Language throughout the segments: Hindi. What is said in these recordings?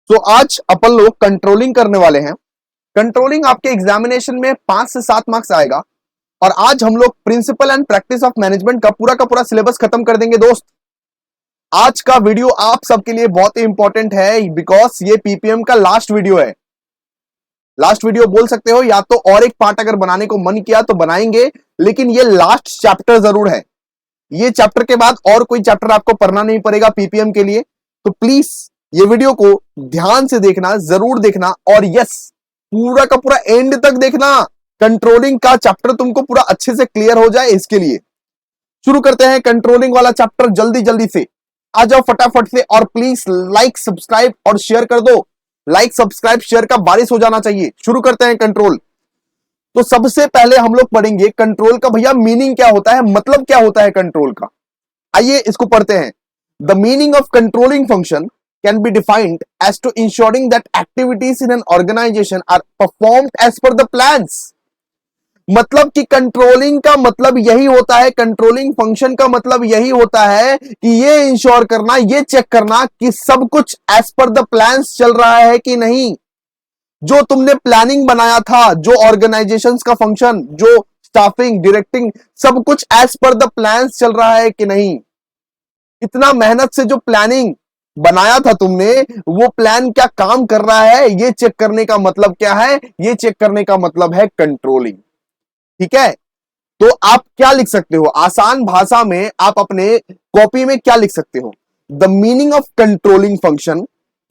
तो आज अपन लोग कंट्रोलिंग करने वाले हैं। कंट्रोलिंग आपके एग्जामिनेशन में 5 से 7 मार्क्स आएगा। और आज हम लोग principle and practice of management का पूरा सिलेबस खत्म कर देंगे दोस्त। आज का वीडियो आप सबके लिए बहुत ही इंपॉर्टेंट है बिकॉज ये पीपीएम का लास्ट वीडियो है। लास्ट वीडियो बोल सकते हो, या तो और एक पार्ट अगर बनाने को मन किया तो बनाएंगे, लेकिन ये लास्ट चैप्टर जरूर है। ये चैप्टर के बाद और कोई चैप्टर आपको पढ़ना नहीं पड़ेगा पीपीएम के लिए। तो प्लीज ये वीडियो को ध्यान से देखना, जरूर देखना, और यस पूरा का पूरा एंड तक देखना। कंट्रोलिंग का चैप्टर तुमको पूरा अच्छे से क्लियर हो जाए, इसके लिए शुरू करते हैं कंट्रोलिंग वाला चैप्टर जल्दी जल्दी से। आ जाओ फटाफट से, और प्लीज लाइक सब्सक्राइब और शेयर कर दो। लाइक सब्सक्राइब शेयर का बारिश हो जाना चाहिए। शुरू करते हैं कंट्रोल। तो सबसे पहले हम लोग पढ़ेंगे कंट्रोल का भैया मीनिंग क्या होता है, मतलब क्या होता है कंट्रोल का। आइए इसको पढ़ते हैं। The meaning of controlling function can be defined as to ensuring that activities in an organization are performed as per the plans। मतलब कि कंट्रोलिंग का मतलब यही होता है, कंट्रोलिंग फंक्शन का मतलब यही होता है कि ये इंश्योर करना, ये चेक करना कि सब कुछ एज पर द प्लान्स चल रहा है कि नहीं। जो तुमने प्लानिंग बनाया था, जो ऑर्गेनाइजेशंस का फंक्शन, जो स्टाफिंग डायरेक्टिंग, सब कुछ एज पर द प्लान्स चल रहा है कि नहीं। इतना मेहनत से जो प्लानिंग बनाया था तुमने, वो प्लान क्या काम कर रहा है, ये चेक करने का मतलब क्या है, ये चेक करने का मतलब है कंट्रोलिंग। ठीक है, तो आप क्या लिख सकते हो आसान भाषा में, आप अपने कॉपी में क्या लिख सकते हो। The meaning of controlling function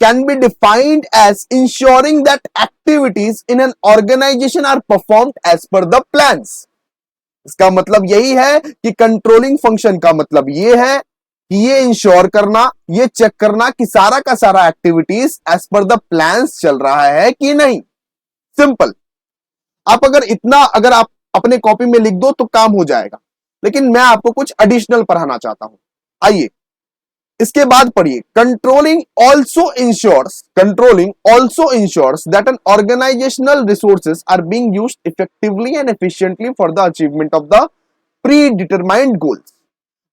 can be defined as ensuring that activities in an organisation are performed as per the plans. इसका मतलब यही है कि कंट्रोलिंग फंक्शन का मतलब यह है कि ये इंश्योर करना, ये चेक करना कि सारा का सारा activities as per the plans चल रहा है कि नहीं। सिंपल। आप अगर आप अपने कॉपी में लिख दो तो काम हो जाएगा, लेकिन मैं आपको कुछ एडिशनल पढ़ाना चाहता हूं। आइए इसके बाद पढ़िए। Controlling also ensures that an organisational resources are being used effectively and efficiently for the achievement of the predetermined goals.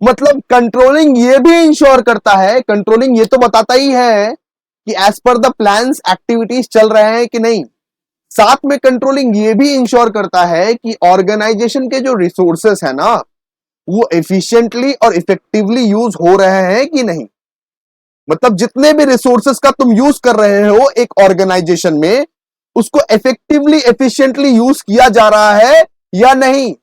मतलब कंट्रोलिंग ये भी इंश्योर करता है, कंट्रोलिंग ये तो बताता ही है कि as per the plans activities चल रहे हैं कि नहीं। साथ में कंट्रोलिंग ये भी इंश्योर करता है कि ऑर्गेनाइजेशन के जो रिसोर्सेस है ना, वो एफिशिएंटली और इफेक्टिवली यूज हो रहे हैं कि नहीं। मतलब जितने भी रिसोर्सेस का तुम यूज कर रहे हो एक ऑर्गेनाइजेशन में, उसको इफेक्टिवली एफिशिएंटली यूज किया जा रहा है या नहीं,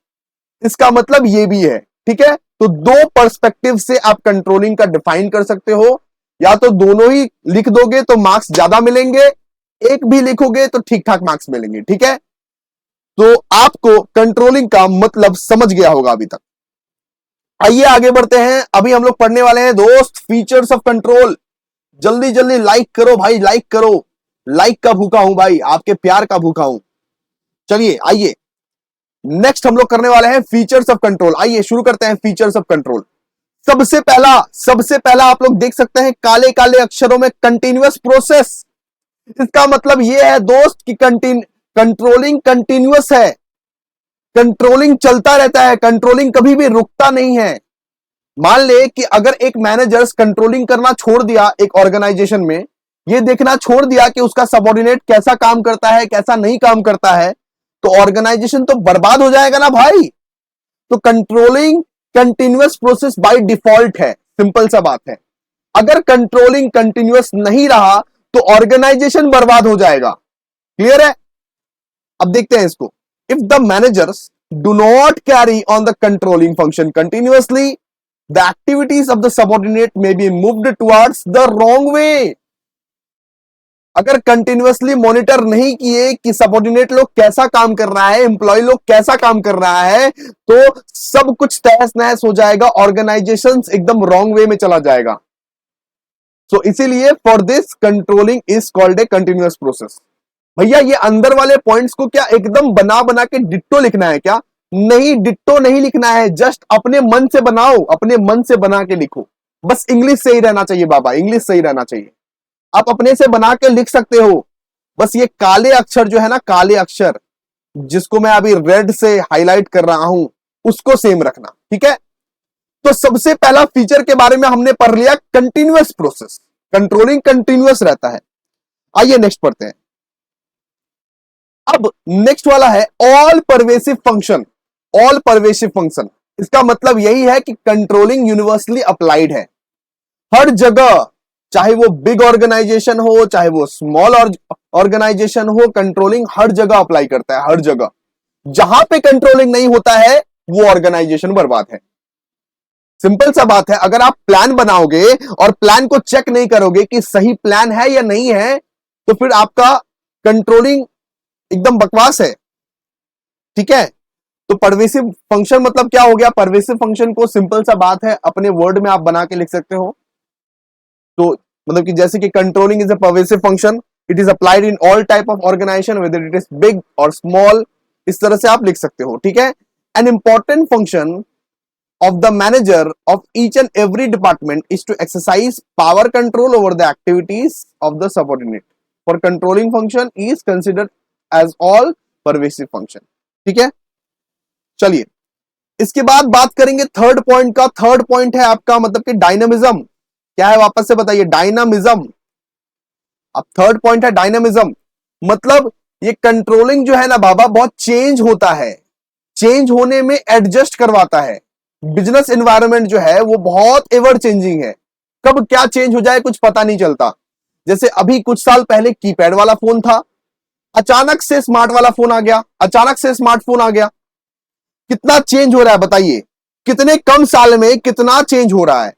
इसका मतलब ये भी है। ठीक है, तो दो पर्सपेक्टिव से आप कंट्रोलिंग का डिफाइन कर सकते हो। या तो दोनों ही लिख दोगे तो मार्क्स ज्यादा मिलेंगे, एक भी लिखोगे तो ठीक ठाक मार्क्स मिलेंगे। ठीक है, तो आपको कंट्रोलिंग का मतलब समझ गया होगा अभी तक। आइए आगे बढ़ते हैं। अभी हम लोग पढ़ने वाले हैं दोस्त फीचर्स ऑफ कंट्रोल। जल्दी जल्दी लाइक करो भाई, लाइक करो। लाइक का भूखा हूं भाई, आपके प्यार का भूखा हूं। चलिए आइए नेक्स्ट हम लोग करने वाले हैं फीचर्स ऑफ कंट्रोल। आइए शुरू करते हैं फीचर्स ऑफ कंट्रोल। सबसे पहला आप लोग देख सकते हैं काले काले अक्षरों में कंटिन्यूअस प्रोसेस। इसका मतलब यह है दोस्त कि कंट्रोलिंग कंटिन्यूअस है, कंट्रोलिंग चलता रहता है, कंट्रोलिंग कभी भी रुकता नहीं है। मान ले कि अगर एक मैनेजर कंट्रोलिंग करना छोड़ दिया एक ऑर्गेनाइजेशन में, यह देखना छोड़ दिया कि उसका सबऑर्डिनेट कैसा काम करता है, कैसा नहीं काम करता है, तो ऑर्गेनाइजेशन तो बर्बाद हो जाएगा ना भाई। तो controlling continuous process by default है, सिंपल सा बात है। अगर कंट्रोलिंग कंटिन्यूअस नहीं रहा तो ऑर्गेनाइजेशन बर्बाद हो जाएगा। क्लियर है। अब देखते हैं इसको। If the managers do not carry on the controlling function continuously, the activities of the subordinate may be moved towards the wrong way. अगर कंटिन्यूअसली मॉनिटर नहीं किए कि सबऑर्डिनेट लोग कैसा काम कर रहा है, एम्प्लॉय लोग कैसा काम कर रहा है, तो सब कुछ तहस नहस हो जाएगा, ऑर्गेनाइजेशन एकदम रॉन्ग वे में चला जाएगा। सो इसीलिए for this controlling is called a continuous process. भैया ये अंदर वाले पॉइंट्स को क्या एकदम बना बना के डिट्टो लिखना है क्या? नहीं, डिट्टो नहीं लिखना है, जस्ट अपने मन से बनाओ, अपने मन से बना के लिखो। बस इंग्लिश सही रहना चाहिए बाबा, इंग्लिश सही रहना चाहिए। आप अपने से बना के लिख सकते हो। बस ये काले अक्षर जो है ना, काले अक्षर जिसको मैं अभी रेड से हाईलाइट कर रहा हूं, उसको सेम रखना। ठीक है, तो सबसे पहला फीचर के बारे में हमने पढ़ लिया, कंटिन्यूअस प्रोसेस। कंट्रोलिंग कंटिन्यूअस रहता है। आइए नेक्स्ट पढ़ते हैं। अब नेक्स्ट वाला है all pervasive function. All pervasive function, इसका मतलब यही है कि कंट्रोलिंग यूनिवर्सली अप्लाइड है हर जगह, चाहे वो बिग ऑर्गेनाइजेशन हो चाहे वो स्मॉल ऑर्गेनाइजेशन हो, कंट्रोलिंग हर जगह अप्लाई करता है, हर जगह। जहां पे कंट्रोलिंग नहीं होता है वो ऑर्गेनाइजेशन बर्बाद है। सिंपल सा बात है, अगर आप प्लान बनाओगे और प्लान को चेक नहीं करोगे कि सही प्लान है या नहीं है, तो फिर आपका कंट्रोलिंग एकदम बकवास है। ठीक है, तो परवेसिव फंक्शन मतलब क्या हो गया? परवेसिव फंक्शन को सिंपल सा बात है, अपने वर्ड में आप बना के लिख सकते हो। तो मतलब कि जैसे कि controlling is a pervasive function, it is applied in all type of organisation whether it is big और स्मॉल, इस तरह से आप लिख सकते हो। ठीक है, an important function of the manager of each and every department is to exercise power control over the activities of the subordinate. For controlling function is considered as all pervasive function. ठीक है, चलिए इसके बाद बात करेंगे थर्ड पॉइंट का। थर्ड पॉइंट है आपका मतलब कि डायनामिज्म। क्या है वापस से बताइए? डायनामिज्म। अब थर्ड पॉइंट है डायनामिज्म, मतलब ये कंट्रोलिंग जो है ना बाबा बहुत चेंज होता है, चेंज होने में एडजस्ट करवाता है। बिजनेस एनवायरनमेंट जो है वो बहुत एवर चेंजिंग है, कब क्या चेंज हो जाए कुछ पता नहीं चलता। जैसे अभी कुछ साल पहले कीपैड वाला फोन था, अचानक से स्मार्ट वाला फोन आ गया, अचानक से स्मार्टफोन आ गया। कितना चेंज हो रहा है बताइए, कितने कम साल में कितना चेंज हो रहा है।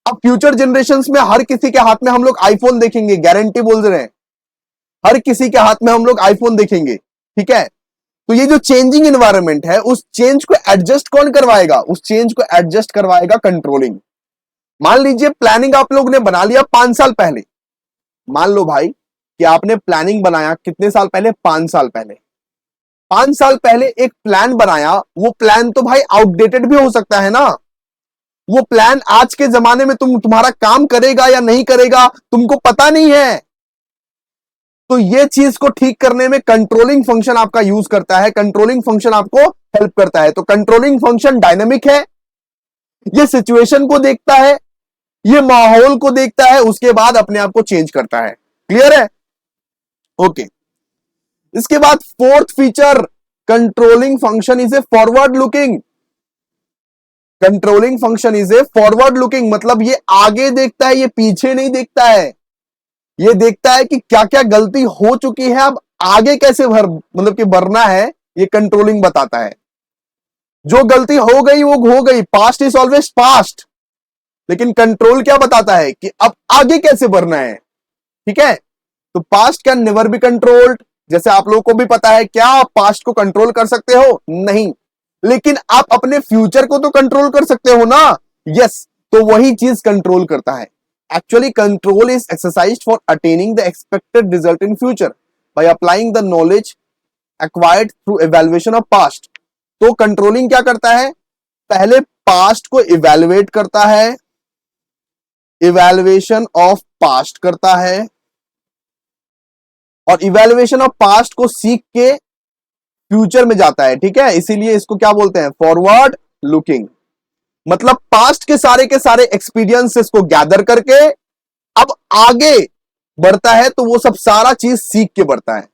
अब फ्यूचर जनरेशंस में हर किसी के हाथ में हम लोग आईफोन देखेंगे, गारंटी बोल रहे हैं, हर किसी के हाथ में हम लोग आईफोन देखेंगे। ठीक है, तो ये जो चेंजिंग एनवायरनमेंट है उस चेंज को एडजस्ट कौन करवाएगा? उस चेंज को एडजस्ट करवाएगा कंट्रोलिंग। मान लीजिए प्लानिंग आप लोग ने बना लिया 5 साल पहले, मान लो भाई कि आपने प्लानिंग बनाया कितने साल पहले? 5 साल पहले। 5 साल पहले एक प्लान बनाया, वो प्लान तो भाई आउटडेटेड भी हो सकता है ना। वो प्लान आज के जमाने में तुम्हारा काम करेगा या नहीं करेगा तुमको पता नहीं है। तो ये चीज को ठीक करने में कंट्रोलिंग फंक्शन आपका यूज करता है, कंट्रोलिंग फंक्शन आपको हेल्प करता है। तो कंट्रोलिंग फंक्शन डायनेमिक है, ये सिचुएशन को देखता है, ये माहौल को देखता है, उसके बाद अपने आप को चेंज करता है। क्लियर है? ओके। इसके बाद fourth feature, controlling function is a forward looking. Controlling function is a forward looking, मतलब ये आगे देखता है, ये पीछे नहीं देखता है। ये देखता है कि क्या क्या गलती हो चुकी है, अब आगे कैसे मतलब कि भरना है, ये कंट्रोलिंग बताता है। जो गलती हो गई वो हो गई, पास्ट इज ऑलवेज पास्ट, लेकिन कंट्रोल क्या बताता है कि अब आगे कैसे बढ़ना है। ठीक है, तो past can never be controlled, जैसे आप लोगों को भी पता है, क्या आप पास्ट को कंट्रोल कर सकते हो? नहीं, लेकिन आप अपने फ्यूचर को तो कंट्रोल कर सकते हो ना। यस, तो वही चीज कंट्रोल करता है। Actually, control is exercised for attaining the expected result in future by applying the knowledge acquired through evaluation of past. तो कंट्रोलिंग क्या करता है? पहले पास्ट को इवेलुएट करता है, इवेल्युएशन ऑफ पास्ट करता है, और इवेल्युएशन ऑफ पास्ट को सीख के फ्यूचर में जाता है। ठीक है, इसीलिए इसको क्या बोलते हैं? Forward looking. मतलब पास्ट के सारे एक्सपीरियंसेस को गैदर करके अब आगे बढ़ता है, तो वो सब सारा चीज सीख के बढ़ता है।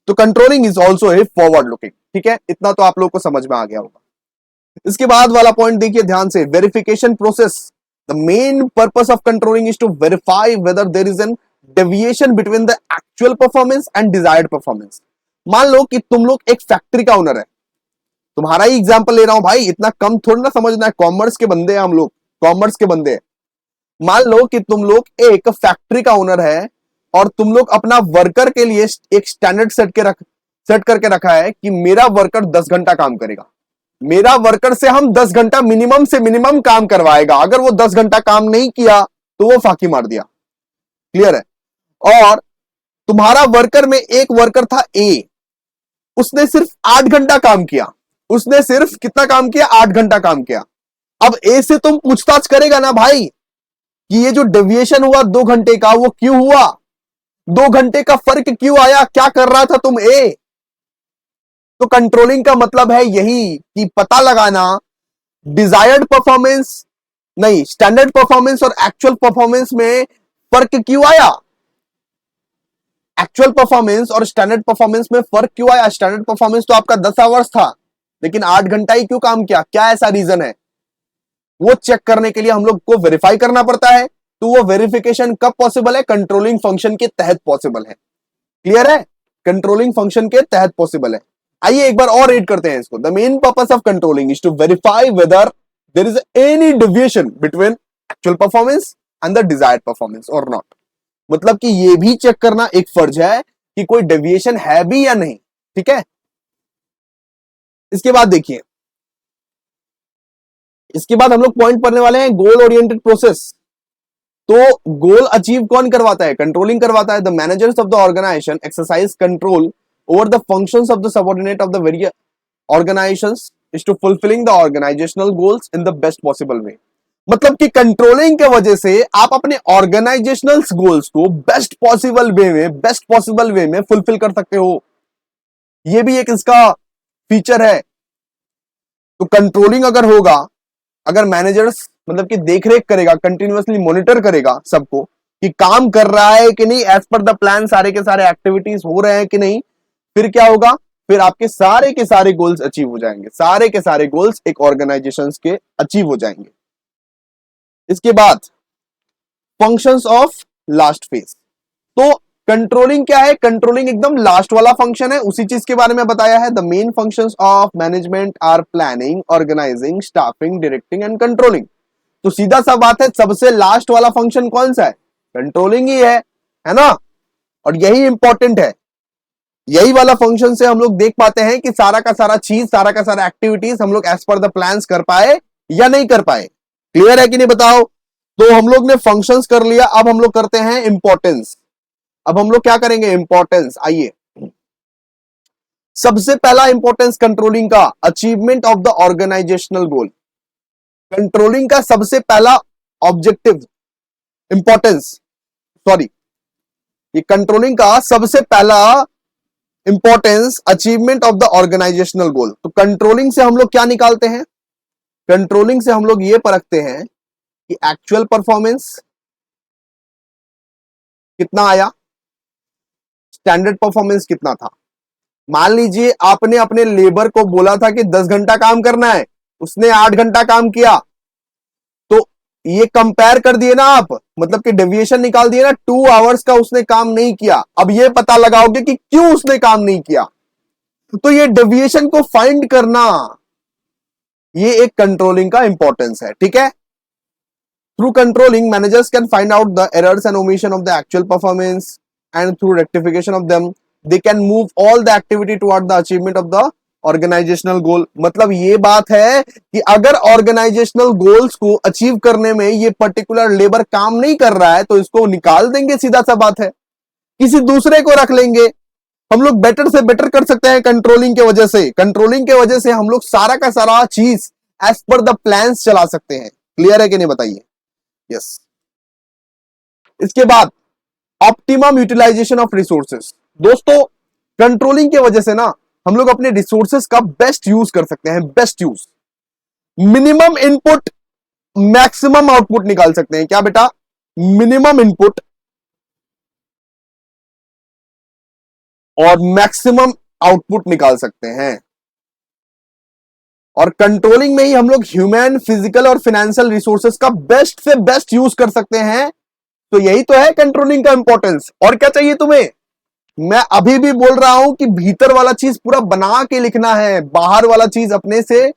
तो controlling is also a forward looking. ठीक है, इतना तो आप लोग को समझ में आ गया होगा। इसके बाद वाला पॉइंट देखिए ध्यान से, verification process. The main purpose of controlling is to verify whether there is an deviation between the actual performance and desired performance. मान लो कि तुम लोग एक फैक्ट्री का ओनर है, तुम्हारा ही एग्जांपल ले रहा हूं भाई, इतना कम थोड़ा ना समझना है, कॉमर्स के बंदे हैं हम लोग, कॉमर्स के बंदे हैं। मान लो कि तुम लोग एक फैक्ट्री का ओनर है और तुम लोग अपना वर्कर के लिए एक स्टैंडर्ड सेट करके रखा है कि मेरा वर्कर 10 घंटा काम करेगा, मेरा वर्कर से हम 10 घंटा मिनिमम से मिनिमम काम करवाएगा, अगर वो 10 घंटा काम नहीं किया तो वो फाकी मार दिया। क्लियर है? और तुम्हारा वर्कर में एक वर्कर था ए, उसने सिर्फ 8 घंटा काम किया, उसने सिर्फ कितना काम किया? 8 घंटा काम किया। अब ए से तुम पूछताछ करेगा ना भाई कि ये जो डेविएशन हुआ 2 घंटे का, वो क्यों हुआ, 2 घंटे का फर्क क्यों आया, क्या कर रहा था तुम ए? तो कंट्रोलिंग का मतलब है यही कि पता लगाना डिजायर्ड परफॉर्मेंस नहीं, स्टैंडर्ड परफॉर्मेंस और एक्चुअल परफॉर्मेंस में फर्क क्यों आया। एक्चुअल परफॉर्मेंस और स्टैंडर्ड परफॉर्मेंस में फर्क क्यों आया? स्टैंडर्ड परफॉर्मेंस तो आपका 10 आवर्स था, लेकिन 8 घंटा ही क्यों काम किया? क्या ऐसा रीजन है? वो चेक करने के लिए हम लोग को वेरीफाई करना पड़ता है। तो वो वेरिफिकेशन कब पॉसिबल है? कंट्रोलिंग फंक्शन के तहत पॉसिबल है। क्लियर है? कंट्रोलिंग फंक्शन के तहत पॉसिबल है। आइए एक बार और रीड करते हैं इसको। The main purpose of controlling is to verify whether there is any deviation between actual performance and the desired performance और नॉट। मतलब कि ये भी चेक करना एक फर्ज है कि कोई डेविएशन है भी या नहीं। ठीक है, इसके बाद देखिए, इसके बाद हम लोग पॉइंट पढ़ने वाले हैं गोल ओरिएंटेड प्रोसेस। तो गोल अचीव कौन करवाता है? कंट्रोलिंग करवाता है। The managers of the organisation exercise control over the functions of the subordinate of the various organisations is to fulfilling the organisational goals in the best possible way. मतलब कि कंट्रोलिंग के वजह से आप अपने ऑर्गेनाइजेशनल गोल्स को बेस्ट पॉसिबल वे में फुलफिल कर सकते हो। ये भी एक इसका फीचर है। तो कंट्रोलिंग अगर होगा, अगर मैनेजर्स मतलब कि देखरेख करेगा, कंटिन्यूअसली मॉनिटर करेगा सबको कि काम कर रहा है कि नहीं, एज पर द प्लान सारे के सारे एक्टिविटीज हो रहे हैं कि नहीं, फिर क्या होगा? फिर आपके सारे के सारे गोल्स अचीव हो जाएंगे। सारे के सारे गोल्स एक ऑर्गेनाइजेशन के अचीव हो जाएंगे। इसके बाद फंक्शंस ऑफ लास्ट फेज। तो कंट्रोलिंग क्या है? कंट्रोलिंग एकदम लास्ट वाला फंक्शन है, उसी चीज के बारे में बताया है। The main functions of management are planning, organising, staffing, directing and controlling. तो सीधा सा बात है, सबसे लास्ट वाला फंक्शन कौन सा है? कंट्रोलिंग ही है ना? और यही इंपॉर्टेंट है। यही वाला फंक्शन से हम लोग देख पाते हैं कि सारा का सारा चीज, सारा का सारा एक्टिविटीज हम लोग एज पर द प्लान्स कर पाए या नहीं कर पाए। क्लियर है कि नहीं बताओ? तो हम लोग ने फंक्शंस कर लिया, अब हम लोग करते हैं इंपॉर्टेंस। अब हम लोग क्या करेंगे? इंपॉर्टेंस। आइए, सबसे पहला इंपॉर्टेंस कंट्रोलिंग का, achievement of the organisational goal. Controlling का सबसे पहला ऑब्जेक्टिव, इंपॉर्टेंस, सॉरी, ये कंट्रोलिंग का सबसे पहला importance achievement of the organisational goal. तो कंट्रोलिंग से हम लोग क्या निकालते हैं? कंट्रोलिंग से हम लोग ये परखते हैं कि एक्चुअल परफॉर्मेंस कितना आया, स्टैंडर्ड परफॉर्मेंस कितना था। मान लीजिए आपने अपने लेबर को बोला था कि 10 घंटा काम करना है, उसने 8 घंटा काम किया, तो ये कंपेयर कर दिए ना आप, मतलब कि डेविएशन निकाल दिए ना, 2 आवर्स का उसने काम नहीं किया। अब ये पता लगाओगे कि क्यों उसने काम नहीं किया। तो ये डेविएशन को फाइंड करना, ये एक कंट्रोलिंग का इंपॉर्टेंस है। ठीक है, through controlling managers can find out the errors and omission of the actual performance and through rectification of them they can move all the activity toward the achievement of the organizational goal। मतलब ये बात है कि अगर ऑर्गेनाइजेशनल गोल्स को अचीव करने में ये पर्टिकुलर लेबर काम नहीं कर रहा है, तो इसको निकाल देंगे, सीधा सा बात है, किसी दूसरे को रख लेंगे। हम लोग बेटर से बेटर कर सकते हैं कंट्रोलिंग के वजह से। कंट्रोलिंग के वजह से हम लोग सारा का सारा चीज एज पर द प्लान्स चला सकते हैं। क्लियर है कि नहीं बताइए? यस। इसके बाद ऑप्टिमम यूटिलाइजेशन ऑफ रिसोर्सेस। दोस्तों, कंट्रोलिंग के वजह से ना हम लोग अपने रिसोर्सेस का बेस्ट यूज कर सकते हैं। Best use, minimum input maximum output निकाल सकते हैं। क्या बेटा? मिनिमम इनपुट और मैक्सिमम आउटपुट निकाल सकते हैं। और कंट्रोलिंग में ही हम लोग ह्यूमन, फिजिकल और फाइनेंशियल रिसोर्सेस का बेस्ट से बेस्ट यूज कर सकते हैं। तो यही तो है कंट्रोलिंग का इंपॉर्टेंस। और क्या चाहिए तुम्हें? मैं अभी भी बोल रहा हूं कि भीतर वाला चीज पूरा बना के लिखना है, बाहर वाला चीज अपने से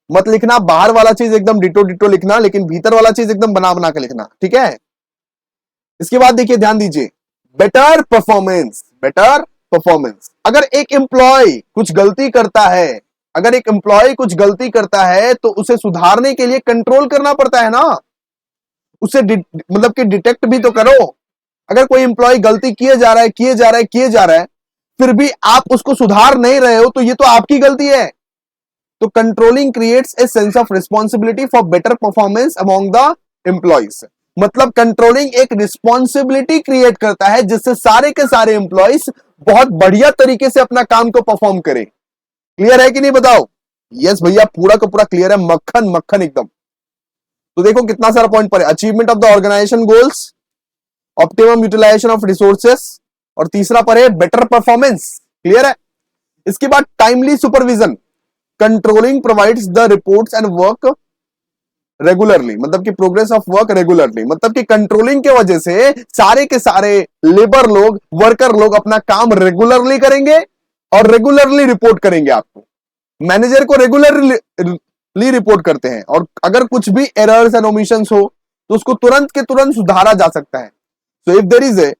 मत लिखना। बाहर वाला चीज एकदम डिटो डिटो लिखना, लेकिन भीतर वाला चीज एकदम बना बना के लिखना। ठीक है, इसके बाद देखिए, ध्यान दीजिए, बेटर परफॉर्मेंस। बेटर परफॉर्मेंस, अगर एक एम्प्लॉय कुछ गलती करता है, अगर एक एम्प्लॉय कुछ गलती करता है तो उसे सुधारने के लिए कंट्रोल करना पड़ता है ना, उसे मतलब कि डिटेक्ट भी तो करो। अगर कोई एम्प्लॉय गलती किए जा रहा है, फिर भी आप उसको सुधार नहीं रहे हो, तो ये तो आपकी गलती है। तो controlling creates a sense of responsibility for better performance among the employees. मतलब कंट्रोलिंग एक रिस्पॉन्सिबिलिटी क्रिएट करता है जिससे सारे के सारे एम्प्लॉइज बहुत बढ़िया तरीके से अपना काम को परफॉर्म करें। क्लियर है कि नहीं बताओ? यस भैया, पूरा का पूरा क्लियर है, मक्खन मक्खन एकदम। तो देखो कितना सारा पॉइंट पर है। Achievement of the organisation goals, optimum utilisation of resources, और तीसरा पर है बेटर परफॉर्मेंस। क्लियर है? इसके बाद timely supervision, controlling provides the reports and work regularly, मतलब कि प्रोग्रेस ऑफ वर्क रेगुलरली, मतलब कि कंट्रोलिंग के वजह से सारे के सारे लेबर लोग, वर्कर लोग अपना काम रेगुलरली करेंगे और रेगुलरली रिपोर्ट करेंगे आपको। मैनेजर को रेगुलरली रिपोर्ट करते हैं, और अगर कुछ भी एरर्स एंड ओमिशंस हो तो उसको तुरंत के तुरंत सुधारा जा सकता है। So if there is a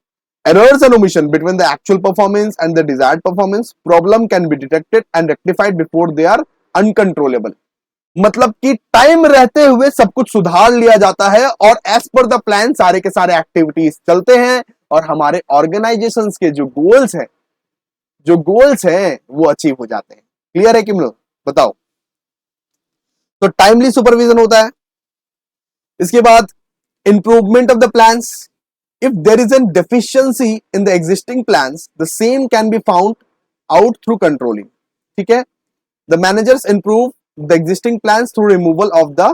errors and omission between the actual performance and the desired performance, problem can be detected and rectified before they are uncontrollable। मतलब कि टाइम रहते हुए सब कुछ सुधार लिया जाता है और एज पर द प्लान सारे के सारे एक्टिविटीज चलते हैं और हमारे ऑर्गेनाइजेशंस के जो गोल्स हैं वो अचीव हो जाते हैं। क्लियर है कि लोग? बताओ। तो टाइमली सुपरविजन होता है। इसके बाद improvement of the plans, if there is a deficiency in the existing plans, the same can be found out through controlling। ठीक है? The managers improve the existing plans through removal of the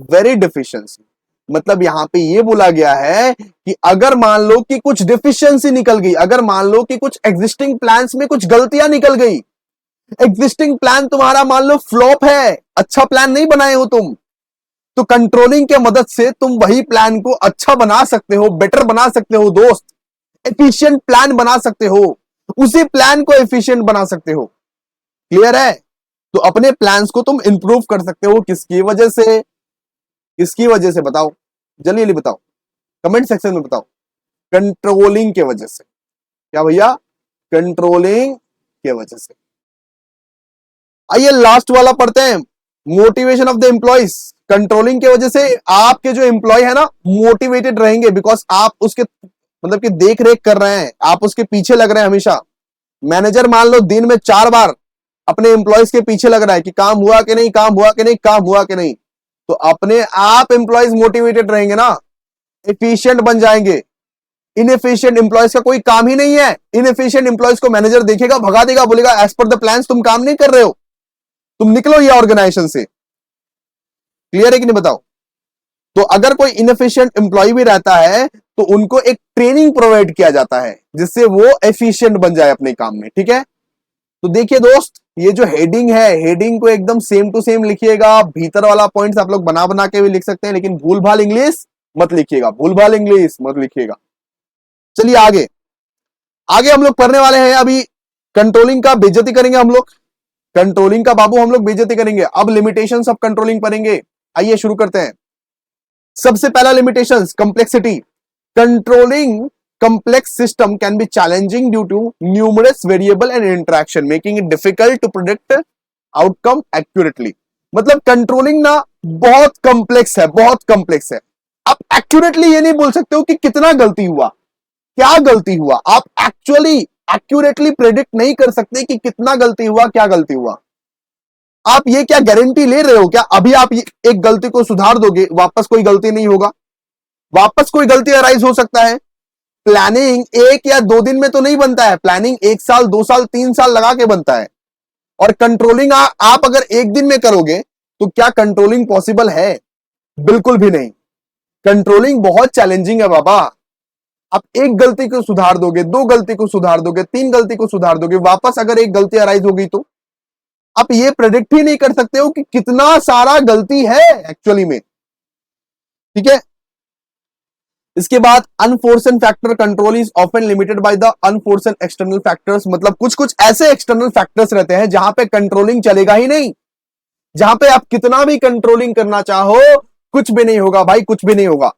very deficiency। मतलब यहां पे ये बोला गया है कि अगर मान लो कि कुछ डिफिशियंसी निकल गई, अगर मान लो कि कुछ एग्जिस्टिंग प्लान्स में कुछ गलतियां निकल गई, एग्जिस्टिंग प्लान तुम्हारा मान लो फ्लॉप है, अच्छा प्लान नहीं बनाए हो तुम, तो कंट्रोलिंग के मदद से तुम वही प्लान को अच्छा बना सकते हो, बेटर बना सकते हो दोस्त, एफिशिएंट प्लान बना सकते हो, उसी प्लान को एफिशिएंट बना सकते हो। क्लियर है? तो अपने प्लान्स को तुम इंप्रूव कर सकते हो किसकी वजह से? किसकी वजह से बताओ, जल्दी जल्दी बताओ, कमेंट सेक्शन में बताओ। कंट्रोलिंग के वजह से। क्या भैया? कंट्रोलिंग के वजह से। आइए लास्ट वाला पढ़ते हैं, motivation of the employees. Controlling की वजह से आपके जो एम्प्लॉय है ना मोटिवेटेड रहेंगे, बिकॉज आप उसके मतलब कि देख रेख कर रहे हैं, आप उसके पीछे लग रहे हैं हमेशा। मैनेजर मान लो दिन में 4 बार अपने एम्प्लॉयज के पीछे लग रहा है कि काम हुआ कि नहीं, काम हुआ कि नहीं, काम हुआ कि नहीं, तो अपने आप एम्प्लॉयज मोटिवेटेड रहेंगे ना, एफिशिएंट बन जाएंगे। इनएफिशिएंट एम्प्लॉयज का कोई काम ही नहीं है। इनएफिशिएंट एम्प्लॉयज को मैनेजर देखेगा, भगा देगा, बोलेगा एज पर द प्लान तुम काम नहीं कर रहे हो, तुम निकलो ये ऑर्गेनाइजेशन से। क्लियर है कि नहीं बताओ? तो अगर कोई इनएफिशिएंट एम्प्लॉय भी रहता है तो उनको एक ट्रेनिंग प्रोवाइड किया जाता है जिससे वो एफिशिएंट बन जाए अपने काम में। ठीक है? तो देखिए दोस्त, ये जो हेडिंग है, हेडिंग को एकदम सेम टू सेम लिखिएगा। भीतर वाला पॉइंट्स आप लोग बना बना के भी लिख सकते हैं, लेकिन भूल भाल इंग्लिश मत लिखिएगा, भूल भाल इंग्लिश मत लिखिएगा। चलिए आगे आगे हम लोग पढ़ने वाले हैं। अभी कंट्रोलिंग का बेइज्जती करेंगे हम लोग, कंट्रोलिंग का बाबू हम लोग बेइज्जती करेंगे। अब लिमिटेशंस ऑफ कंट्रोलिंग पढ़ेंगे। आइए शुरू करते हैं। सबसे पहला limitations, complexity. Controlling complex system can be challenging due to numerous variable and interaction making it difficult to predict outcome accurately। मतलब कंट्रोलिंग ना बहुत कॉम्प्लेक्स है, बहुत कॉम्प्लेक्स है। आप एक्यूरेटली ये नहीं बोल सकते हो कि कितना गलती हुआ, क्या गलती हुआ। आप एक्चुअली एक्यूरेटली प्रेडिक्ट नहीं कर सकते कि कितना गलती हुआ, क्या गलती हुआ। आप ये क्या गारंटी ले रहे हो क्या अभी आप एक गलती को सुधार दोगे वापस कोई गलती नहीं होगा? वापस कोई गलती अराइज हो सकता है। प्लानिंग 1 या 2 दिन में तो नहीं बनता है, प्लानिंग 1 साल 2 साल 3 साल लगा के बनता है। और कंट्रोलिंग आप अगर 1 दिन में करोगे तो क्या कंट्रोलिंग पॉसिबल है? बिल्कुल भी नहीं। कंट्रोलिंग बहुत चैलेंजिंग है बाबा। आप एक गलती को सुधार दोगे, 2 गलती को सुधार दोगे, 3 गलती को सुधार दोगे, वापस अगर एक गलती अराइज हो गई तो आप ये प्रेडिक्ट ही नहीं कर सकते हो कि कितना सारा गलती है एक्चुअली में। ठीक है? इसके बाद unforeseen factor control is often limited by the unforeseen external factors. मतलब कुछ कुछ ऐसे एक्सटर्नल फैक्टर्स रहते हैं जहां पे कंट्रोलिंग चलेगा ही नहीं, जहां पे आप कितना भी कंट्रोलिंग करना चाहो कुछ भी नहीं होगा भाई, कुछ भी नहीं होगा।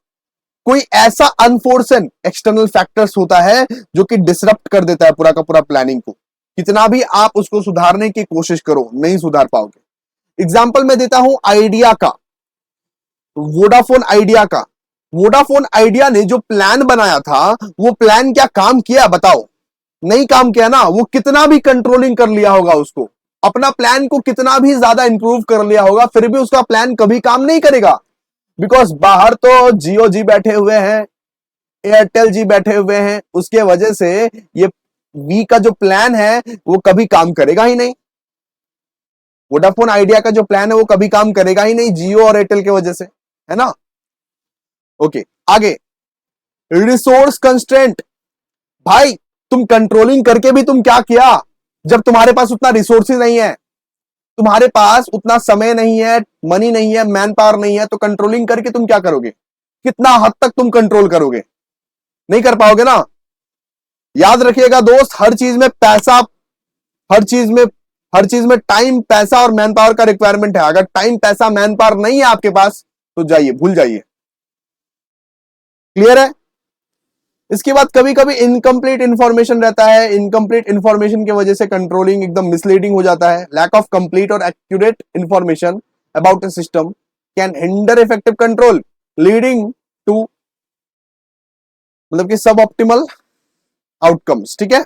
कोई ऐसा अनफोर्सन एक्सटर्नल फैक्टर्स होता है जो कि डिसरप्ट कर देता है पूरा का पूरा प्लानिंग को। कितना भी आप उसको सुधारने की कोशिश करो नहीं सुधार पाओगे। एग्जाम्पल मैं देता हूं आइडिया का, वोडाफोन आइडिया का। वोडाफोन आइडिया ने जो प्लान बनाया था वो प्लान क्या काम किया बताओ? नहीं काम किया ना। वो कितना भी कंट्रोलिंग कर लिया होगा, उसको अपना प्लान को कितना भी ज्यादा इंप्रूव कर लिया होगा, फिर भी उसका प्लान कभी काम नहीं करेगा। बिकॉज बाहर तो जियो जी बैठे हुए हैं, एयरटेल जी बैठे हुए हैं, उसके वजह से ये वी का जो प्लान है वो कभी काम करेगा ही नहीं। वोडाफोन आइडिया का जो प्लान है वो कभी काम करेगा ही नहीं जियो और एयरटेल की वजह से, है ना? ओके आगे, रिसोर्स कंस्ट्रेंट। भाई तुम कंट्रोलिंग करके भी तुम क्या किया? जब तुम्हारे पास उतना रिसोर्सेज नहीं है, तुम्हारे पास उतना समय नहीं है, मनी नहीं है, मैन पावर नहीं है, तो कंट्रोलिंग करके तुम क्या करोगे? कितना हद तक तुम कंट्रोल करोगे? नहीं कर पाओगे ना। याद रखिएगा दोस्त, हर चीज में पैसा, हर चीज में हर चीज में टाइम, पैसा और मैन पावर का रिक्वायरमेंट है। अगर टाइम, पैसा, मैन पावर नहीं है आपके पास तो जाइए, भूल जाइए। क्लियर है? इसके बाद कभी कभी इनकम्प्लीट इंफॉर्मेशन रहता है। इनकम्प्लीट इंफॉर्मेशन की वजह से कंट्रोलिंग एकदम मिसलीडिंग हो जाता है। लैक ऑफ कंप्लीट और accurate information about a system can hinder effective control, leading to मतलब कि सब ऑप्टिमल आउटकम्स। ठीक है,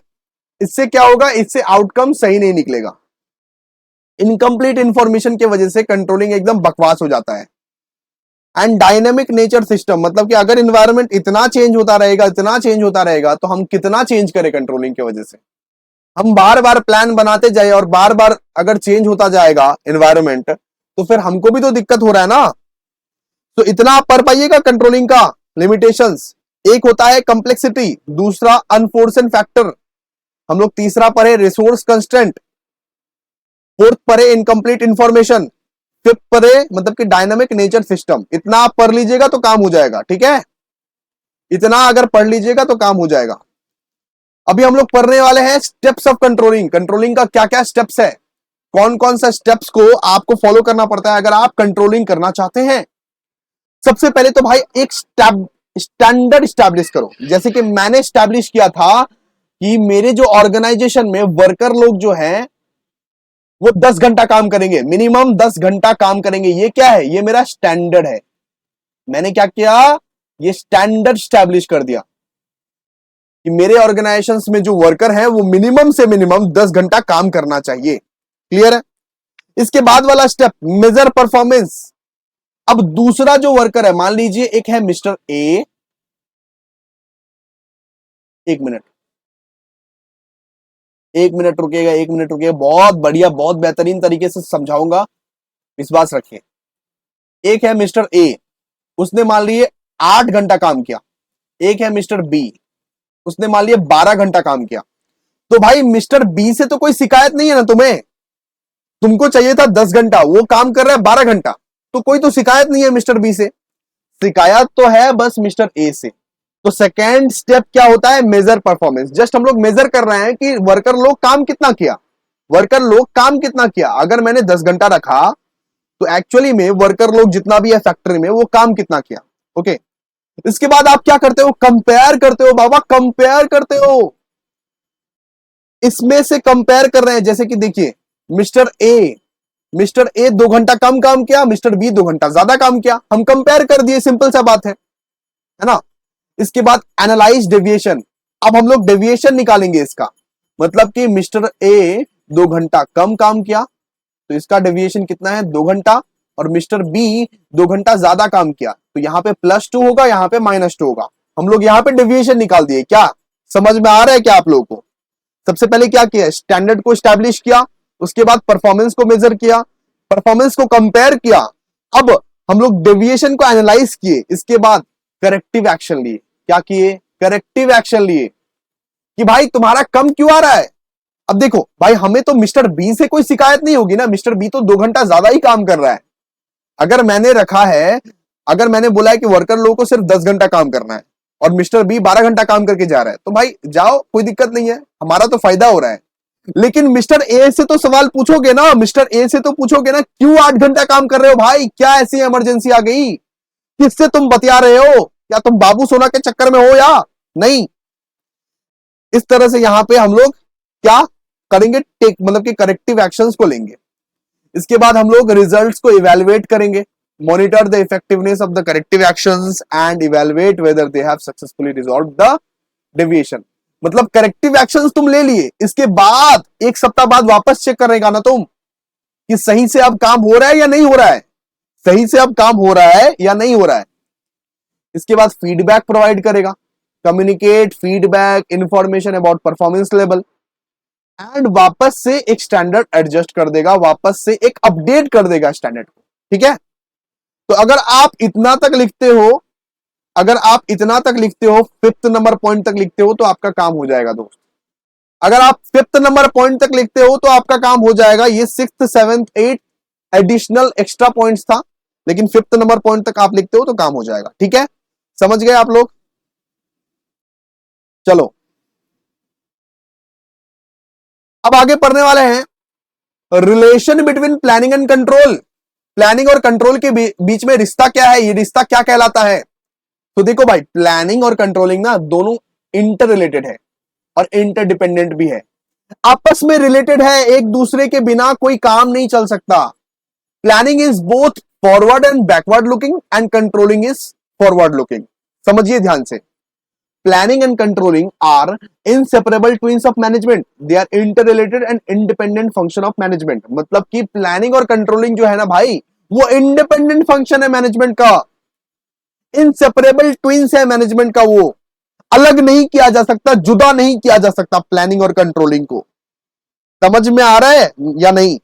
इससे क्या होगा? इससे आउटकम सही नहीं निकलेगा। इनकम्प्लीट इंफॉर्मेशन की वजह से कंट्रोलिंग एकदम बकवास हो जाता है। एंड डायनेमिक नेचर सिस्टम, मतलब कि अगर इन्वायरमेंट इतना चेंज होता रहेगा, इतना चेंज होता रहेगा, तो हम कितना चेंज करें कंट्रोलिंग की वजह से? हम बार बार प्लान बनाते जाए और बार बार अगर चेंज होता जाएगा इन्वायरमेंट, तो फिर हमको भी तो दिक्कत हो रहा है ना। तो इतना आप पढ़ पाइएगा कंट्रोलिंग का लिमिटेशंस। एक होता है कंप्लेक्सिटी, दूसरा अनफोर्सन फैक्टर, हम लोग तीसरा पढ़े रिसोर्स कंस्ट्रेंट, फोर्थ पढ़े इनकम्प्लीट इंफॉर्मेशन, फिफ्थ पढ़े मतलब कि डायनामिक नेचर सिस्टम। इतना आप पढ़ लीजिएगा तो काम हो जाएगा। ठीक है, इतना अगर पढ़ लीजिएगा तो काम हो जाएगा। अभी हम लोग पढ़ने वाले हैं स्टेप्स ऑफ कंट्रोलिंग। कंट्रोलिंग का क्या क्या स्टेप्स है, कौन कौन सा स्टेप्स को आपको फॉलो करना पड़ता है अगर आप कंट्रोलिंग करना चाहते हैं। सबसे पहले तो भाई एक स्टैंडर्ड स्टैब्लिश करो। जैसे कि मैंने स्टैब्लिश किया था कि मेरे जो ऑर्गेनाइजेशन में वर्कर लोग जो हैं वो 10 घंटा काम करेंगे, मिनिमम 10 घंटा काम करेंगे। ये क्या है? ये मेरा स्टैंडर्ड है। मैंने क्या किया? ये स्टैंडर्ड स्टैब्लिश कर दिया कि मेरे ऑर्गेनाइजेशंस में जो वर्कर हैं वो मिनिमम से मिनिमम 10 घंटा काम करना चाहिए। क्लियर है? इसके बाद वाला स्टेप मेजर परफॉर्मेंस। अब दूसरा जो वर्कर है, मान लीजिए एक है मिस्टर ए, एक मिनट, एक मिनट रुकिएगा, एक मिनट रुकिएगा, बहुत बढ़िया, बहुत बेहतरीन तरीके से समझाऊंगा, विश्वास रखिए। एक है मिस्टर ए, उसने मान लिए 8 घंटा काम किया। एक है मिस्टर बी, उसने मान लिए 12 घंटा काम किया। तो भाई मिस्टर बी से तो कोई शिकायत नहीं है ना तुम्हें? तुमको चाहिए था 10 घंटा, वो काम कर रहा है 12 घंटा, तो कोई तो शिकायत नहीं है मिस्टर बी से। शिकायत तो है बस मिस्टर ए से। तो सेकेंड स्टेप क्या होता है? Major performance. जस्ट हम लोग मेजर कर रहे हैं कि वर्कर लोग काम कितना किया, वर्कर लोग काम कितना किया। अगर मैंने 10 घंटा रखा तो एक्चुअली में वर्कर लोग जितना भी है फैक्ट्री में वो काम कितना किया। ओके, इसके बाद आप क्या करते हो? कंपेयर करते हो बाबा, कंपेयर करते हो। इसमें से कंपेयर कर रहे हैं। जैसे कि देखिए मिस्टर ए 2 घंटा कम काम किया, मिस्टर बी 2 घंटा ज्यादा काम किया, हम कंपेयर कर दिए, सिंपल सा बात है ना। इसके बाद एनालाइज डेविएशन। अब हम लोग डेविएशन निकालेंगे इसका, मतलब कि मिस्टर ए 2 घंटा कम काम किया तो इसका डेविएशन कितना है? 2 घंटा। और मिस्टर बी 2 घंटा ज्यादा काम किया तो यहां पे +2 होगा, यहां पे -2 होगा। हम लोग यहां पे डेविएशन निकाल दिए। क्या समझ में आ रहा है क्या आप लोगों को? सबसे पहले क्या किया? स्टैंडर्ड को स्टैब्लिश किया, उसके बाद परफॉर्मेंस को मेजर किया, परफॉर्मेंस को कंपेयर किया। अब हम लोग डेविएशन को एनालाइज किए, इसके बाद करेक्टिव एक्शन लिए। क्या किए? करेक्टिव एक्शन लिए कि भाई तुम्हारा कम क्यों आ रहा है। अब देखो भाई, हमें तो मिस्टर बी से कोई शिकायत नहीं होगी ना, मिस्टर बी तो 2 घंटा ज्यादा ही काम कर रहा है। अगर मैंने रखा है, अगर मैंने बोला है कि वर्कर लोगों को सिर्फ 10 घंटा काम करना है और मिस्टर बी 12 घंटा काम करके जा रहा है, तो भाई जाओ, कोई दिक्कत नहीं है, हमारा तो फायदा हो रहा है। लेकिन मिस्टर ए से तो सवाल पूछोगे ना, मिस्टर ए से तो पूछोगे ना, क्यों 8 घंटा काम कर रहे हो भाई? क्या ऐसी इमरजेंसी आ गई? किससे तुम बतिया रहे हो? क्या तुम बाबू सोना के चक्कर में हो या नहीं? इस तरह से यहां पे हम लोग क्या करेंगे? टेक मतलब कि करेक्टिव एक्शंस को लेंगे। इसके बाद हम लोग रिजल्ट्स को इवेलुएट करेंगे, monitor the effectiveness of the corrective actions and evaluate whether they have successfully resolved the deviation. मतलब करेक्टिव एक्शंस तुम ले लिए, इसके बाद 1 सप्ताह बाद वापस चेक करेगा ना तुम कि सही से अब काम हो रहा है या नहीं हो रहा है, सही से अब काम हो रहा है या नहीं हो रहा है। इसके बाद फीडबैक प्रोवाइड करेगा, communicate feedback information about performance level, and वापस से एक स्टैंडर्ड एडजस्ट कर देगा, वापस से एक अपडेट कर देगा स्टैंडर्ड को। ठीक है, तो अगर आप इतना तक लिखते हो, अगर आप इतना तक लिखते हो, 5th नंबर पॉइंट तक लिखते हो, तो आपका काम हो जाएगा दोस्त। अगर आप 5th नंबर पॉइंट तक लिखते हो तो आपका काम हो जाएगा। ये 6th 7th 8th additional extra points था, लेकिन 5th नंबर पॉइंट तक आप लिखते हो तो काम हो जाएगा। ठीक है, समझ गए आप लोग? चलो अब आगे पढ़ने वाले हैं relation between planning and control. Planning और कंट्रोल के बीच में रिश्ता क्या है, ये रिश्ता क्या कहलाता है? तो देखो भाई, प्लानिंग और कंट्रोलिंग ना दोनों इंटर रिलेटेड है और इंटरडिपेंडेंट भी है, आपस में रिलेटेड है, एक दूसरे के बिना कोई काम नहीं चल सकता। Planning is both forward and backward looking and controlling is forward looking. समझिए ध्यान से, planning and controlling are inseparable twins of management, they are interrelated and independent function of management. मतलब कि प्लानिंग और कंट्रोलिंग जो है ना भाई, वो इंडिपेंडेंट फंक्शन है मैनेजमेंट का, इनसेपरेबल ट्विन्स है मैनेजमेंट का, वो अलग नहीं किया जा सकता, जुदा नहीं किया जा सकता प्लानिंग और कंट्रोलिंग को। समझ में आ रहा है या नहीं?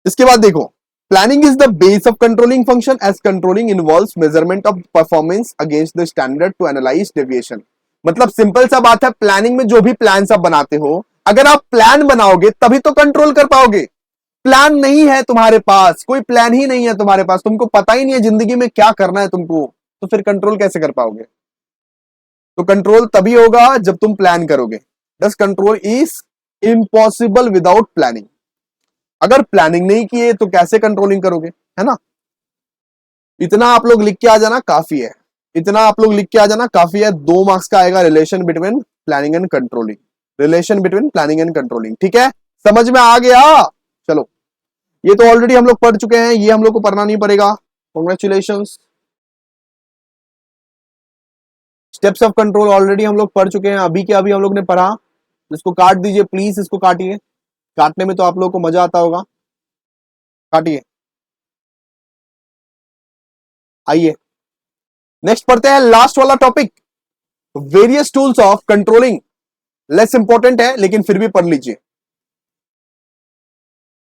इसके बाद देखो, planning is the base of controlling function as controlling involves measurement of performance against the standard to analyse deviation. मतलब सिंपल सा बात है, प्लानिंग में जो भी प्लान आप बनाते हो, अगर आप प्लान बनाओगे तभी तो कंट्रोल कर पाओगे। प्लान नहीं है तुम्हारे पास, कोई प्लान ही नहीं है तुम्हारे पास, तुमको पता ही नहीं है जिंदगी में क्या करना है तुमको, तो फिर कंट्रोल कैसे कर पाओगे? तो कंट्रोल तभी होगा जब तुम प्लान करोगे। दस control is impossible without planning. अगर प्लानिंग नहीं किए तो कैसे कंट्रोलिंग करोगे, है ना? इतना आप लोग लिख के आ जाना काफी है, इतना आप लोग लिख के आ जाना काफी है। 2 मार्क्स का आएगा relation between planning and controlling, relation between planning and controlling. ठीक है, समझ में आ गया? चलो, ये तो ऑलरेडी हम लोग पढ़ चुके हैं, ये हम लोग को पढ़ना नहीं पड़ेगा। Congratulations. Steps of control already हम लोग पढ़ चुके हैं, अभी के अभी हम लोग ने पढ़ा। इसको काट दीजिए प्लीज, इसको काटिए, काटने में तो आप लोगों को मजा आता होगा, काटिए। आइए नेक्स्ट पढ़ते हैं, लास्ट वाला topic, various tools of controlling. Less important है लेकिन फिर भी पढ़ लीजिए।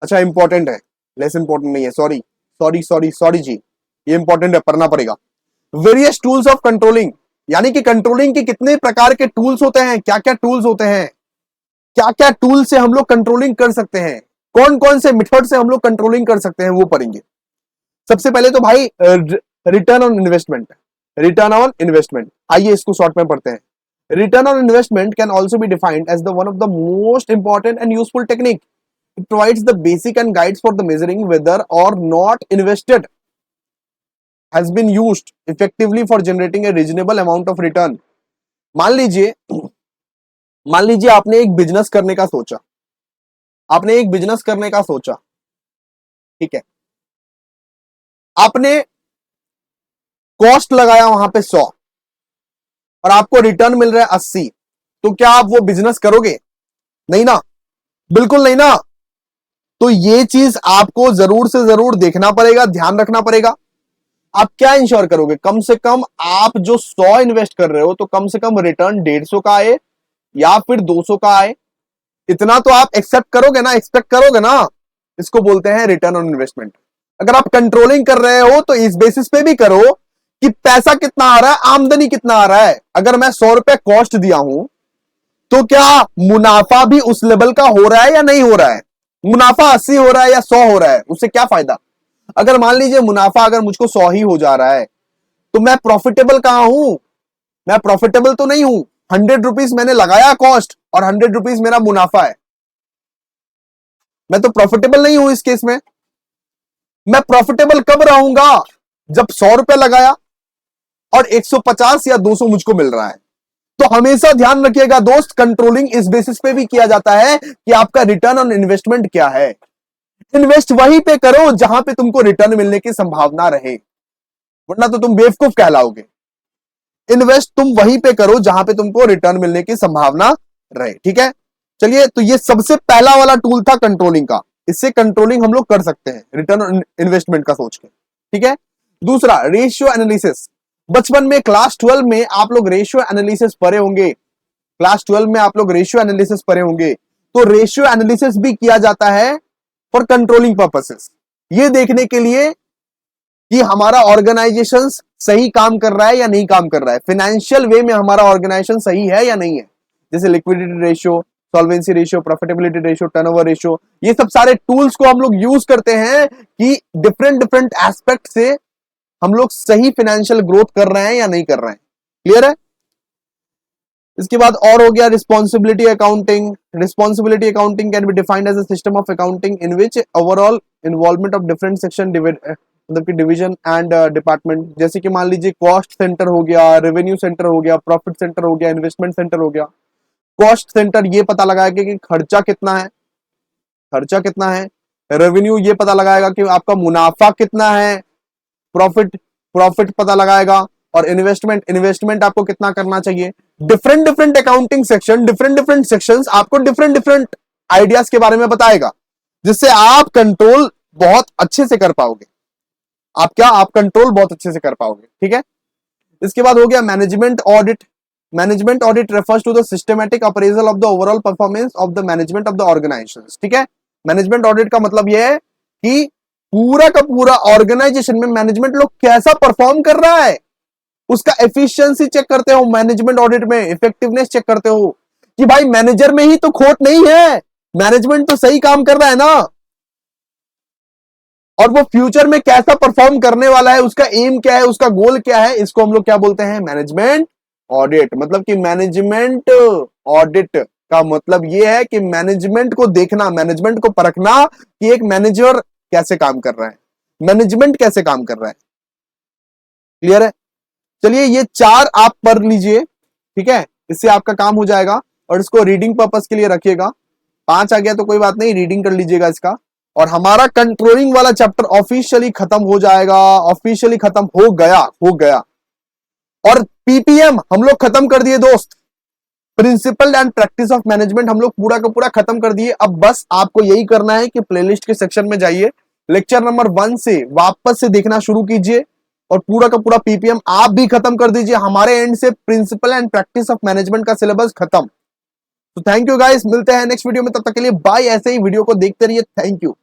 अच्छा इंपॉर्टेंट है, लेस इंपॉर्टेंट नहीं है, सॉरी सॉरी सॉरी सॉरी जी, ये इंपॉर्टेंट है, पढ़ना पड़ेगा। वेरियस टूल्स ऑफ कंट्रोलिंग, यानी कि कंट्रोलिंग के कितने प्रकार के टूल्स होते हैं, क्या क्या टूल्स होते हैं, क्या क्या टूल से हम लोग कंट्रोलिंग कर सकते हैं, कौन कौन से मेथड से हम लोग कंट्रोलिंग कर सकते हैं, वो पढ़ेंगे। सबसे पहले तो भाई return on investment, return on investment, आइए इसको शॉर्ट में पढ़ते हैं। Return on investment can also be defined as the one of the most important and useful technique. It provides the basic and guides for the measuring whether or not invested has been used effectively for generating a reasonable amount of return। मान लीजिए आपने एक बिजनेस करने का सोचा, आपने एक बिजनेस करने का सोचा, ठीक है, आपने कॉस्ट लगाया वहां पे 100 और आपको रिटर्न मिल रहा है 80, तो क्या आप वो बिजनेस करोगे? नहीं ना, बिल्कुल नहीं ना। तो ये चीज आपको जरूर से जरूर देखना पड़ेगा, ध्यान रखना पड़ेगा। आप क्या इंश्योर करोगे, कम से कम आप जो 100 इन्वेस्ट कर रहे हो तो कम से कम रिटर्न 150 का आए या फिर 200 का आए, इतना तो आप एक्सेप्ट करोगे ना, एक्सपेक्ट करोगे ना। इसको बोलते हैं रिटर्न ऑन इन्वेस्टमेंट। अगर आप कंट्रोलिंग कर रहे हो तो इस बेसिस पे भी करो कि पैसा कितना आ रहा है, आमदनी कितना आ रहा है। अगर मैं 100 रुपए कॉस्ट दिया हूं तो क्या मुनाफा भी उस लेवल का हो रहा है या नहीं हो रहा है? मुनाफा 80 हो रहा है या 100 हो रहा है, उससे क्या फायदा? अगर मान लीजिए मुनाफा अगर मुझको 100 ही हो जा रहा है तो मैं प्रॉफिटेबल कहां हूं? मैं प्रॉफिटेबल तो नहीं हूं। 100 रुपीज मैंने लगाया कॉस्ट और 100 रुपीज मेरा मुनाफा है, मैं तो प्रॉफिटेबल नहीं हूं इस केस में। मैं प्रॉफिटेबल कब रहूंगा? जब 100 रुपए लगाया और 150 या 200 मुझको मिल रहा है। तो हमेशा ध्यान रखिएगा दोस्त, कंट्रोलिंग इस बेसिस पे भी किया जाता है कि आपका रिटर्न ऑन इन्वेस्टमेंट क्या है। इन्वेस्ट वहीं पे करो जहां पे तुमको रिटर्न मिलने की संभावना रहे, वरना तो तुम बेवकूफ कहलाओगे। इन्वेस्ट तुम वहीं पे करो जहां पे तुमको रिटर्न मिलने की संभावना रहे, ठीक है। चलिए, तो ये सबसे पहला वाला टूल था कंट्रोलिंग का, इससे कंट्रोलिंग हम लोग कर सकते हैं रिटर्न ऑन इन्वेस्टमेंट का सोच के, ठीक है। दूसरा, रेशियो एनालिसिस। बचपन में क्लास 12 में आप लोग रेशियो एनालिसिस पढ़े होंगे, क्लास 12 में आप लोग रेशियो एनालिसिस पढ़े होंगे। तो रेशियो एनालिसिस भी किया जाता है फॉर कंट्रोलिंग पर्पसेस, ये देखने के लिए कि हमारा ऑर्गेनाइजेशन सही काम कर रहा है या नहीं काम कर रहा है, फाइनेंशियल वे में हमारा ऑर्गेनाइजेशन सही है या नहीं है। जैसे liquidity ratio, solvency ratio, profitability ratio, turnover ratio, ये सब सारे टूल्स को हम लोग यूज करते हैं कि डिफरेंट डिफरेंट एस्पेक्ट से हम लोग सही फाइनेंशियल ग्रोथ कर रहे हैं या नहीं कर रहे हैं। क्लियर है? इसके बाद और हो गया responsibility accounting. Responsibility accounting can be defined as a system of accounting in which overall involvement of different section मतलब कि डिवीजन एंड डिपार्टमेंट। जैसे कि मान लीजिए कॉस्ट सेंटर हो गया, रेवेन्यू सेंटर हो गया, प्रॉफिट सेंटर हो गया, इन्वेस्टमेंट सेंटर हो गया। कॉस्ट सेंटर ये पता लगाएगा कि खर्चा कितना है, खर्चा कितना है। रेवेन्यू ये पता लगाएगा कि आपका मुनाफा कितना है। प्रॉफिट प्रॉफिट पता लगाएगा। और इन्वेस्टमेंट इन्वेस्टमेंट आपको कितना करना चाहिए। Different different accounting section, different different sections आपको डिफरेंट डिफरेंट आइडियाज के बारे में बताएगा, जिससे आप कंट्रोल बहुत अच्छे से कर पाओगे। आप कंट्रोल बहुत अच्छे से कर पाओगे। ठीक है? इसके बाद हो गया management audit. Management audit refers to the systematic appraisal of the overall performance of the management of the organisation. ठीक है? मैनेजमेंट ऑडिट का मतलब यह है कि पूरा का पूरा ऑर्गेनाइजेशन में मैनेजमेंट लोग कैसा परफॉर्म कर रहा है, उसका एफिशिएंसी चेक करते हो। मैनेजमेंट ऑडिट में इफेक्टिवनेस चेक करते हो कि भाई मैनेजर में ही तो खोट नहीं है, मैनेजमेंट तो सही काम कर रहा है ना, और वो फ्यूचर में कैसा परफॉर्म करने वाला है, उसका एम क्या है, उसका गोल क्या है। इसको हम लोग क्या बोलते हैं? Management audit. मतलब कि मैनेजमेंट ऑडिट का मतलब ये है कि मैनेजमेंट को देखना, मैनेजमेंट को परखना कि एक मैनेजर कैसे काम कर रहा है, मैनेजमेंट कैसे काम कर रहा है। क्लियर है? चलिए ये 4 आप पढ़ लीजिए। ठीक है? इससे आपका काम हो जाएगा और इसको रीडिंग पर्पस के लिए रखिएगा। 5 आ गया तो कोई बात नहीं, रीडिंग कर लीजिएगा इसका। और हमारा कंट्रोलिंग वाला चैप्टर ऑफिशियली खत्म हो जाएगा, ऑफिशियली खत्म हो गया। और पीपीएम हम लोग खत्म कर दिए दोस्त। Principle and practice of management हम लोग पूरा का पूरा खत्म कर दिए। अब बस आपको यही करना है कि प्लेलिस्ट के सेक्शन में जाइए, लेक्चर नंबर 1 से वापस से देखना शुरू कीजिए और पूरा का पूरा पीपीएम आप भी खत्म कर दीजिए। हमारे एंड से principle and practice of management का सिलेबस खत्म। तो थैंक यू गाइस, मिलते हैं नेक्स्ट वीडियो में, तब तक के लिए बाय। ऐसे ही वीडियो को देखते रहिए। Thank you.